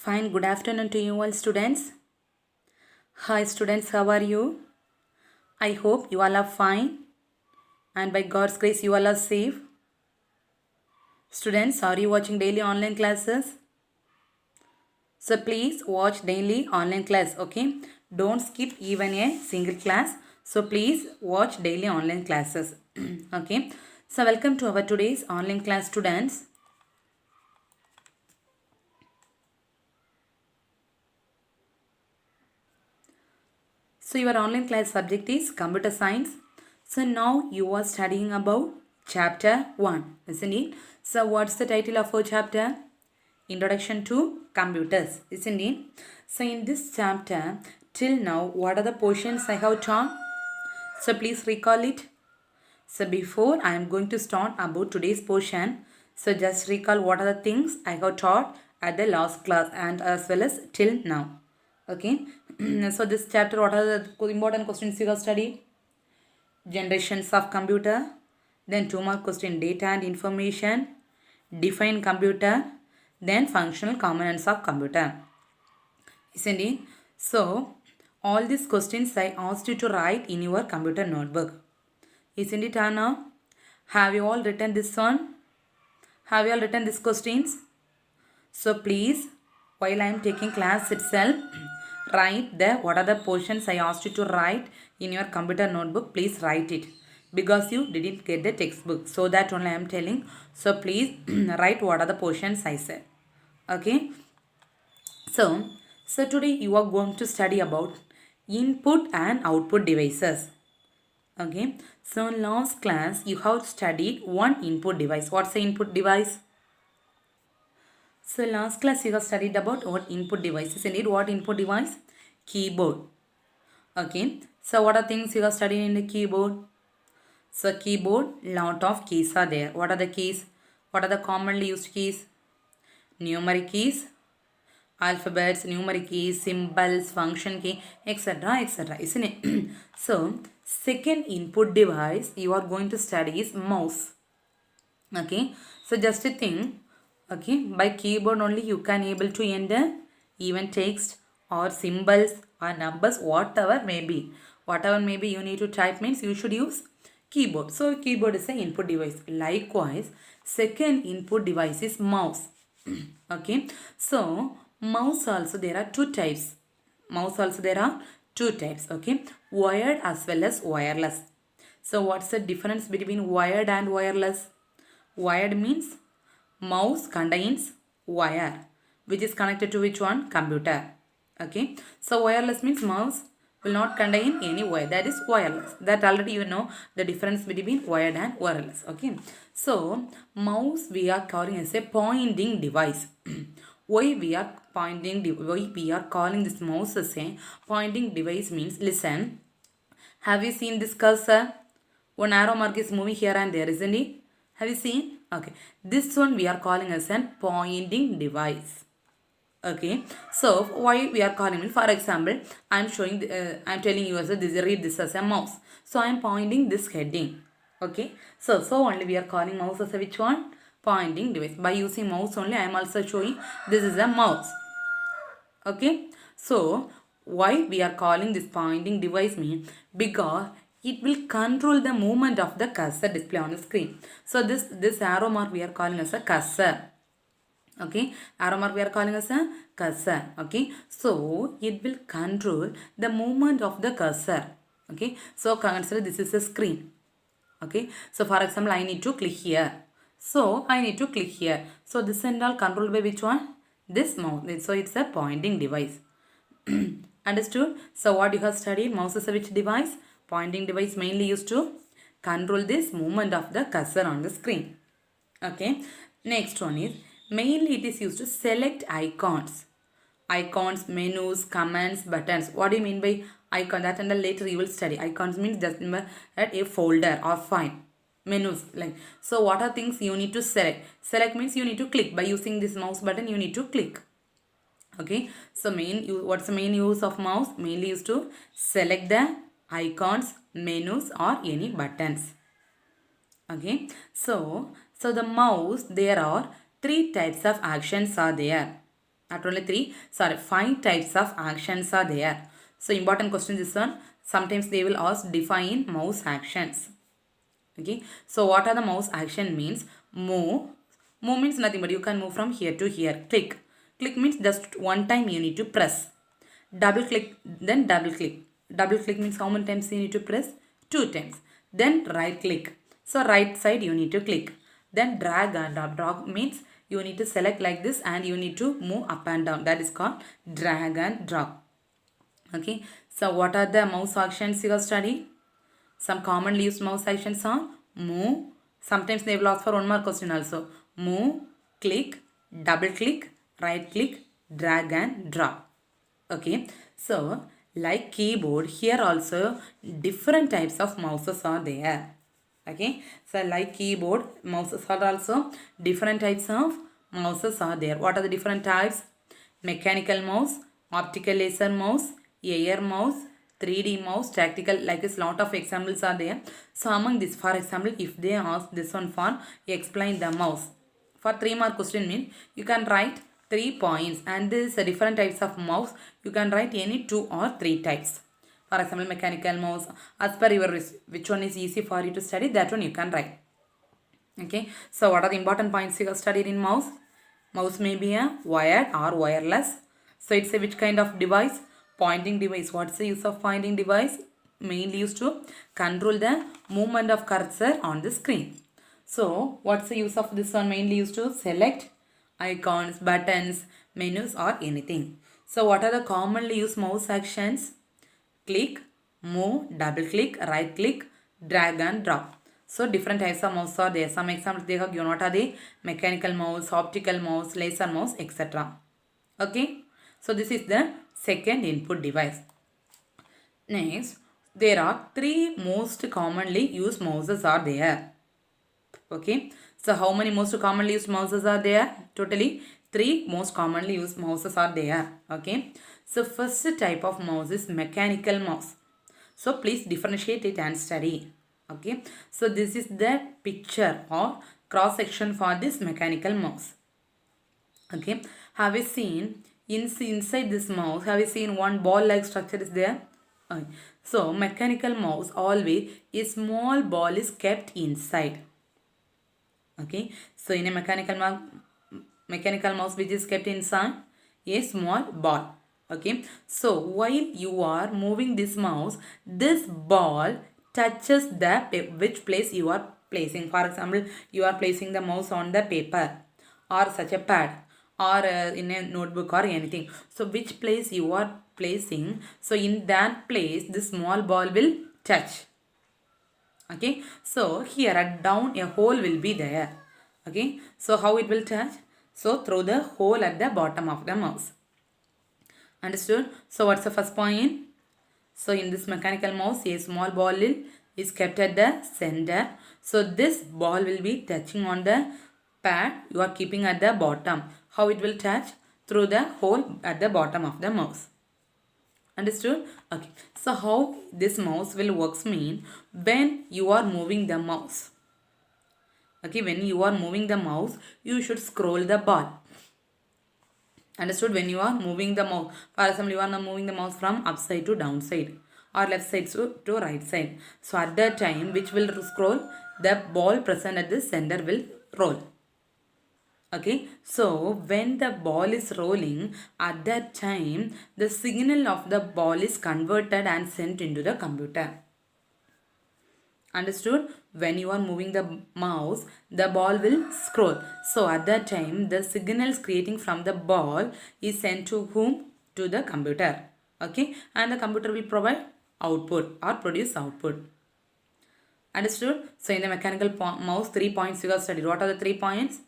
Fine, good afternoon to you all students. Hi students, how are you? I hope you all are fine and by God's grace you all are safe. Students, are you watching daily online classes? So please watch daily online class, okay? Don't skip even a single class. So please watch daily online classes, okay? So welcome to our today's online class students. So your online class subject is computer science. So now you are studying about chapter 1, isn't it? So what's the title of our chapter? Introduction to computers, isn't it? So in this chapter, till now, what are the portions I have taught? So please recall it. So before I am going to start about today's portion, so just recall what are the things I have taught at the last class and as well as till now. Okay. So this chapter, what are the important questions you have studied? Generations of computer. Then 2 more question, data and information. Define computer. Then functional components of computer. Isn't it? So all these questions I asked you to write in your computer notebook. Isn't it, Anna? Have you all written this one? Have you all written these questions? So please, while I am taking class itself, write the what are the portions I asked you to write in your computer notebook. Please write it because you didn't get the textbook. So that only I am telling. So please write what are the portions I said. Okay. So today you are going to study about input and output devices. Okay. So in last class you have studied one input device. What's the input device? So last class you have studied about what input devices. Indeed, what input device? Keyboard. Okay. So what are things you have studied in the keyboard? So keyboard, lot of keys are there. What are the keys? What are the commonly used keys? Numeric keys, alphabets, numeric keys, symbols, function key, etc. etc. Isn't it? So second input device you are going to study is mouse. Okay. So just a thing. Okay, by keyboard only you can able to enter even text or symbols or numbers, whatever may be. Whatever may be you need to type means you should use keyboard. So keyboard is an input device. Likewise, second input device is mouse. Okay, so mouse also there are two types. Mouse also there are two types. Okay, wired as well as wireless. So what's the difference between wired and wireless? Wired means mouse contains wire which is connected to which one? Computer. Okay. So wireless means mouse will not contain any wire. That is wireless. That already you know the difference between wired and wireless. Okay. So mouse we are calling as a pointing device. Why we are calling this mouse as a pointing device means, listen, have you seen this cursor? One arrow mark is moving here and there, isn't it? Have you seen? Okay. This one we are calling as a pointing device. Okay. So why we are calling it? For example, I am showing. I am telling you as a read this as a mouse. So I am pointing this heading. Okay. So only we are calling mouse as a which one? Pointing device. By using mouse only, I am also showing this is a mouse. Okay. So why we are calling this pointing device mean? Because it will control the movement of the cursor display on the screen. So this arrow mark we are calling as a cursor. Okay, arrow mark we are calling as a cursor. Okay, so it will control the movement of the cursor. Okay, so consider this is a screen. Okay, so for example, I need to click here. So I need to click here. So this and all controlled by which one? This mouse. So it's a pointing device. Understood? So what you have studied? Mouse is a which device? Pointing device mainly used to control this movement of the cursor on the screen. Okay. Next one is mainly it is used to select icons. Icons, menus, commands, buttons. What do you mean by icon? That and later you will study. Icons means just remember that a folder or file. Menus like so. What are things you need to select? Select means you need to click by using this mouse button. You need to click. Okay. So what's the main use of mouse? Mainly used to select the icons, menus or any buttons. Okay. So the mouse there are three types of actions are there. Not only three, sorry, five types of actions are there. So important question this one. Sometimes they will ask define mouse actions. Okay. So what are the mouse action means? Move. Move means nothing but you can move from here to here. Click. Click means just one time you need to press. Double click, then double click. Double click means how many times you need to press? Two times. Then right click. So right side you need to click. Then drag and drop. Drag means you need to select like this and you need to move up and down. That is called drag and drop. Okay. So what are the mouse actions you have studied? Some commonly used mouse actions are move. Sometimes they will ask for one more question also. Move, click, double click, right click, drag and drop. Okay. So like keyboard, here also different types of mouses are there. Okay. So like keyboard, mouses are also different types of mouses are there. What are the different types? Mechanical mouse, optical laser mouse, air mouse, 3D mouse, tactical, like a lot of examples are there. So among this, for example, if they ask this one for explain the mouse. For 3 mark question means you can write 3 points and this is a different types of mouse. You can write any 2 or 3 types. For example, mechanical mouse, as per your which one is easy for you to study, that one you can write. Okay. So what are the important points you have studied in mouse? Mouse may be a wired or wireless. So it's a which kind of device? Pointing device. What's the use of pointing device? Mainly used to control the movement of cursor on the screen. So what's the use of this one? Mainly used to select icons, buttons, menus or anything. So what are the commonly used mouse actions? Click, move, double click, right click, drag and drop. So different types of mouse are there. Some examples they have given. What are they? Mechanical mouse, optical mouse, laser mouse, etc. Okay. So this is the second input device. Next, there are 3 most commonly used mouses are there. Okay. So how many most commonly used mouses are there? Totally 3 most commonly used mouses are there. Okay. So first type of mouse is mechanical mouse. So please differentiate it and study. Okay. So this is the picture or cross section for this mechanical mouse. Okay. Have you seen inside this mouse? Have you seen one ball like structure is there? Okay. So mechanical mouse always a small ball is kept inside. Okay. So in a mechanical mouse which is kept inside a small ball. Okay. So while you are moving this mouse, this ball touches the which place you are placing. For example, you are placing the mouse on the paper or such a pad or in a notebook or anything. So which place you are placing, so in that place this small ball will touch. Okay. So here at down a hole will be there. Okay. So how it will touch? So through the hole at the bottom of the mouse. Understood? So what's the first point? So in this mechanical mouse, a small ball is kept at the center. So this ball will be touching on the pad you are keeping at the bottom. How it will touch? Through the hole at the bottom of the mouse. Understood? Okay. So how this mouse will works mean when you are moving the mouse. Okay, when you are moving the mouse, you should scroll the ball. Understood? When you are moving the mouse, for example, you are now moving the mouse from upside to downside or left side to right side. So at that time, which will scroll? The ball present at the center will roll. Okay, so when the ball is rolling, at that time, the signal of the ball is converted and sent into the computer. Understood? When you are moving the mouse, the ball will scroll. So at that time, the signals creating from the ball is sent to whom? To the computer. Okay, and the computer will provide output or produce output. Understood? So in the mechanical mouse, 3 points you have studied. What are the 3 points?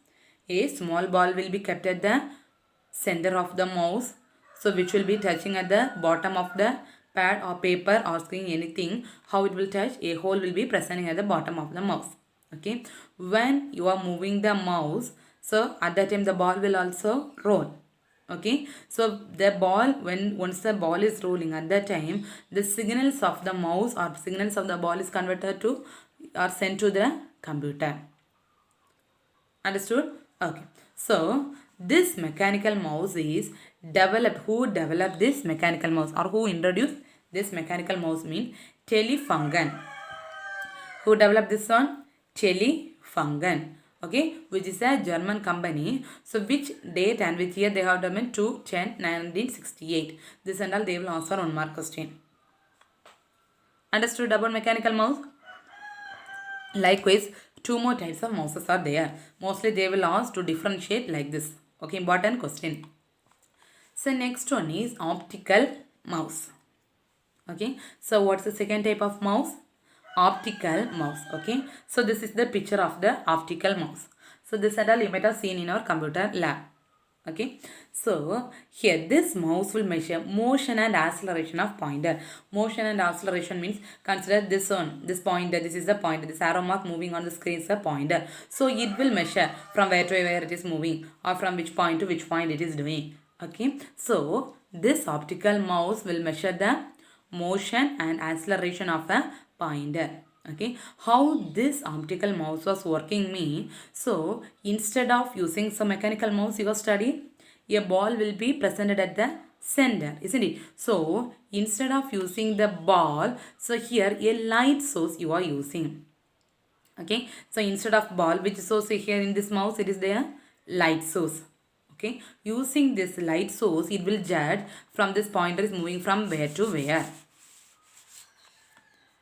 A small ball will be kept at the center of the mouse. So which will be touching at the bottom of the pad or paper or screen, anything. How it will touch? A hole will be presenting at the bottom of the mouse. Okay. When you are moving the mouse, so at that time the ball will also roll. Okay. So the ball, once the ball is rolling, at that time the signals of the mouse or signals of the ball is converted to or sent to the computer. Understood? Okay. So This mechanical mouse is developed. Who developed this mechanical mouse or who introduced this mechanical mouse means Telefunken. Who developed this one? Telefunken. Okay, which is a German company. So which date and which year they have developed? 2/10/1968. This and all they will answer 1 mark question. Understood about mechanical mouse? Likewise, 2 more types of mouses are there. Mostly they will ask to differentiate like this. Okay, important question. So next one is optical mouse. Okay, so what's the second type of mouse? Optical mouse. Okay, so this is the picture of the optical mouse. So this at all you might have seen in our computer lab. Okay, so here this mouse will measure motion and acceleration of pointer. Motion and acceleration means consider this one, this pointer, this is the pointer, this arrow mark moving on the screen is a pointer. So it will measure from where to where it is moving or from which point to which point it is doing. Okay, so this optical mouse will measure the motion and acceleration of a pointer. Okay, how this optical mouse was working means, so instead of using some mechanical mouse you have studied, a ball will be presented at the center, isn't it? So instead of using the ball, so here a light source you are using. Okay, so instead of ball, which source here in this mouse, it is there light source. Okay, using this light source, it will judge from this pointer is moving from where to where.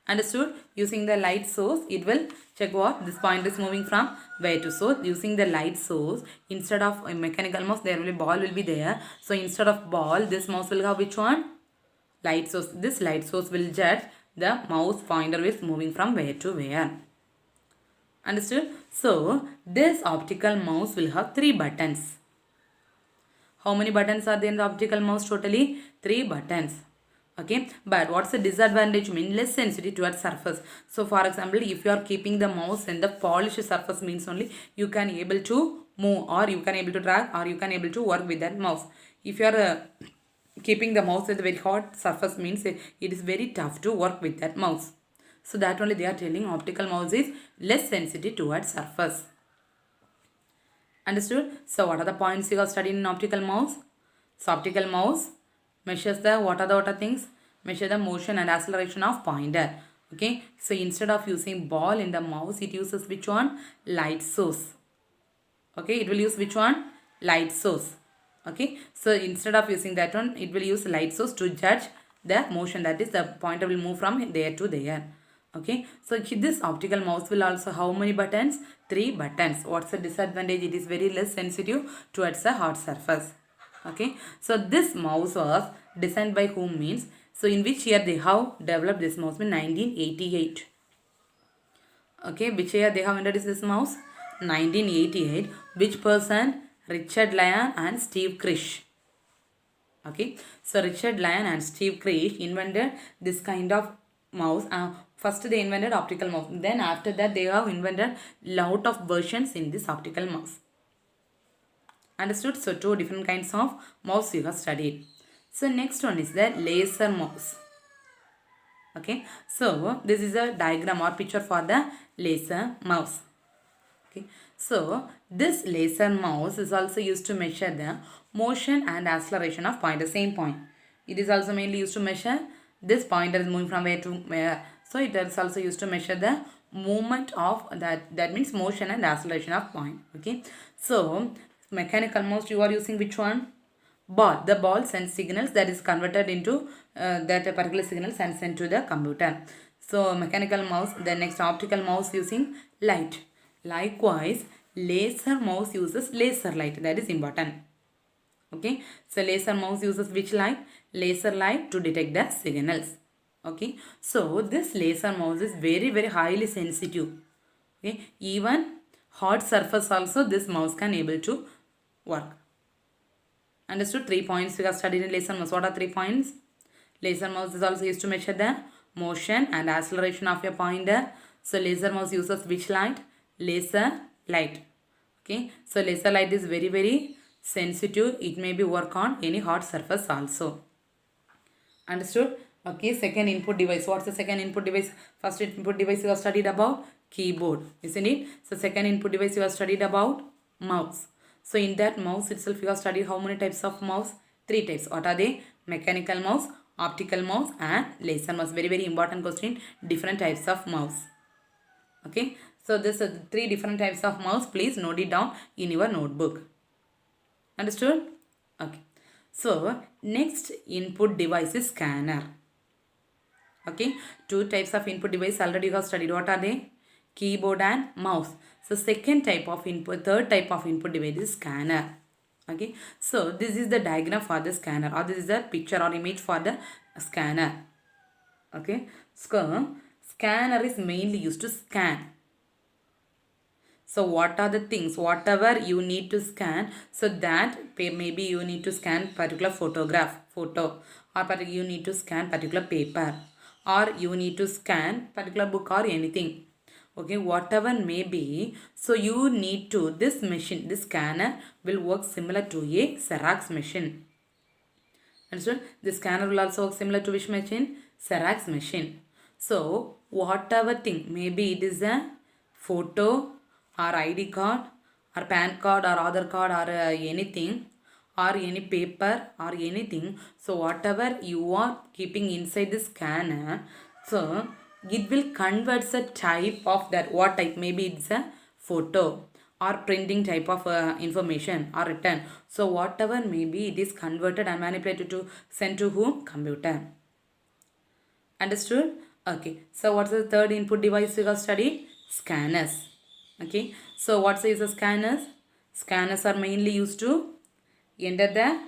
Understood? Using the light source, it will check what this pointer is moving from where to. So using the light source, instead of a mechanical mouse, there will be ball will be there. So instead of ball, this mouse will have which one? Light source. This light source will judge the mouse pointer is moving from where to where. Understood? So this optical mouse will have 3 buttons. How many buttons are there in the optical mouse? Totally 3 buttons. Okay, but what's the disadvantage? Mean less sensitive towards surface. So for example, if you are keeping the mouse in the polished surface means only you can able to move or you can able to drag or you can able to work with that mouse. If you are keeping the mouse at the very hot surface means it is very tough to work with that mouse. So that only they are telling optical mouse is less sensitive towards surface. Understood? So what are the points you have studied in optical mouse? So optical mouse measures the what are the things? Measure the motion and acceleration of pointer. Okay, so instead of using ball in the mouse, it uses which one? Light source. Okay, it will use which one? Light source. Okay, so instead of using that one, it will use light source to judge the motion, that is the pointer will move from there to there. Okay, so this optical mouse will also how many buttons? 3 buttons. What's the disadvantage? It is very less sensitive towards a hot surface. Okay, so this mouse was designed by whom means, so in which year they have developed this mouse? In 1988. Okay, which year they have introduced this mouse? 1988. Which person? Richard Lyon and Steve Krish. Okay, so Richard Lyon and Steve Krish invented this kind of mouse. First they invented optical mouse. Then after that they have invented lot of versions in this optical mouse. Understood? So 2 different kinds of mouse you have studied. So next one is the laser mouse. Okay, so this is a diagram or picture for the laser mouse. Okay, so this laser mouse is also used to measure the motion and acceleration of pointer, same point. It is also mainly used to measure this pointer is moving from where to where. So it is also used to measure the movement of that means motion and acceleration of point. Okay, so mechanical mouse you are using which one? Ball. The ball sends signals that is converted into that particular signals and sent to the computer. So mechanical mouse, the next optical mouse using light. Likewise, laser mouse uses laser light, that is important. Okay, so laser mouse uses which light? Laser light to detect the signals. Okay, so this laser mouse is very highly sensitive. Okay, even hot surface also this mouse can able to work. Understood? 3 points we have studied in laser mouse. What are 3 points? Laser mouse is also used to measure the motion and acceleration of your pointer. So laser mouse uses which light? Laser light. Okay, so laser light is very sensitive. It may be work on any hot surface also. Understood? Okay, second input device. What's the second input device? First input device you have studied about keyboard, isn't it? So second input device you have studied about mouse. So in that mouse itself, you have studied how many types of mouse? 3 types. What are they? Mechanical mouse, optical mouse and laser mouse. Very, very important question. Different types of mouse. Okay. So this are the 3 different types of mouse. Please note it down in your notebook. Understood? Okay. So next input device is scanner. Okay. 2 types of input device already you have studied. What are they? Keyboard and mouse. So second type of input, third type of input device is scanner. Okay. So this is the diagram for the scanner, or this is the picture or image for the scanner. Okay. So scanner is mainly used to scan. So what are the things, whatever you need to scan, so that maybe you need to scan particular photo, or you need to scan particular paper, or you need to scan particular book or anything. Okay, whatever may be, so you need to, this machine, this scanner will work similar to a Xerox machine. Understood? The scanner will also work similar to which machine? Xerox machine. So whatever thing, maybe it is a photo or ID card or PAN card or Aadhaar card or anything, or any paper or anything. So whatever you are keeping inside the scanner, so it will convert the type of that. What type? Maybe it's a photo or printing type of information or written. So whatever maybe it is converted and manipulated to send to whom? Computer. Understood? Okay. So what's the third input device we have studied? Scanners. Okay. So what is the scanners? Scanners are mainly used to enter the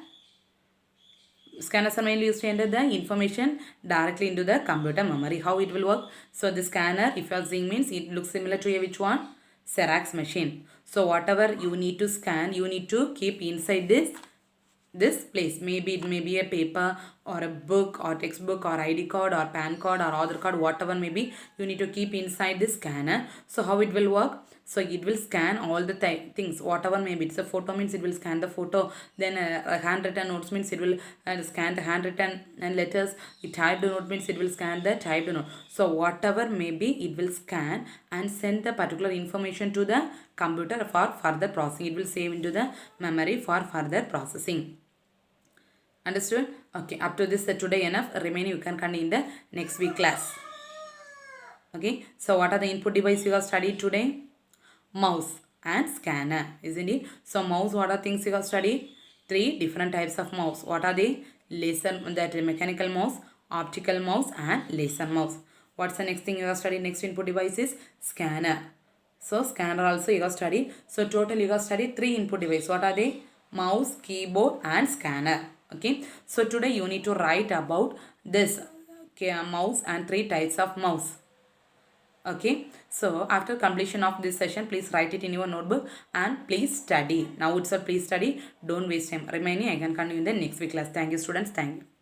information directly into the computer memory. How it will work? So the scanner, if you are seeing, means it looks similar to a which one? Xerox machine. So whatever you need to scan, you need to keep inside this place. Maybe it may be a paper or a book or textbook or ID card or PAN card or Aadhaar card, whatever may be, you need to keep inside the scanner. So how it will work? So it will scan all the things, whatever may be. It's a photo, means it will scan the photo. Then handwritten notes, means it will scan the handwritten and letters. The typed note, means it will scan the typed note. So whatever may be, it will scan and send the particular information to the computer for further processing. It will save into the memory for further processing. Understood? Okay, up to this today enough. Remaining you can continue in the next week class. Okay, so what are the input device you have studied today? Mouse and scanner, isn't it? So mouse, what are things you have studied? 3 different types of mouse. What are they? Laser, that mechanical mouse, optical mouse and laser mouse. What's the next thing you have studied? Next input device is scanner. So scanner also you have studied. So total you have studied 3 input device. What are they? Mouse, keyboard and scanner. Okay. So today you need to write about this mouse and 3 types of mouse. Okay. So after completion of this session, please write it in your notebook and please study. Now it's a please study. Don't waste time. Remaining I can continue in the next week class. Thank you students. Thank you.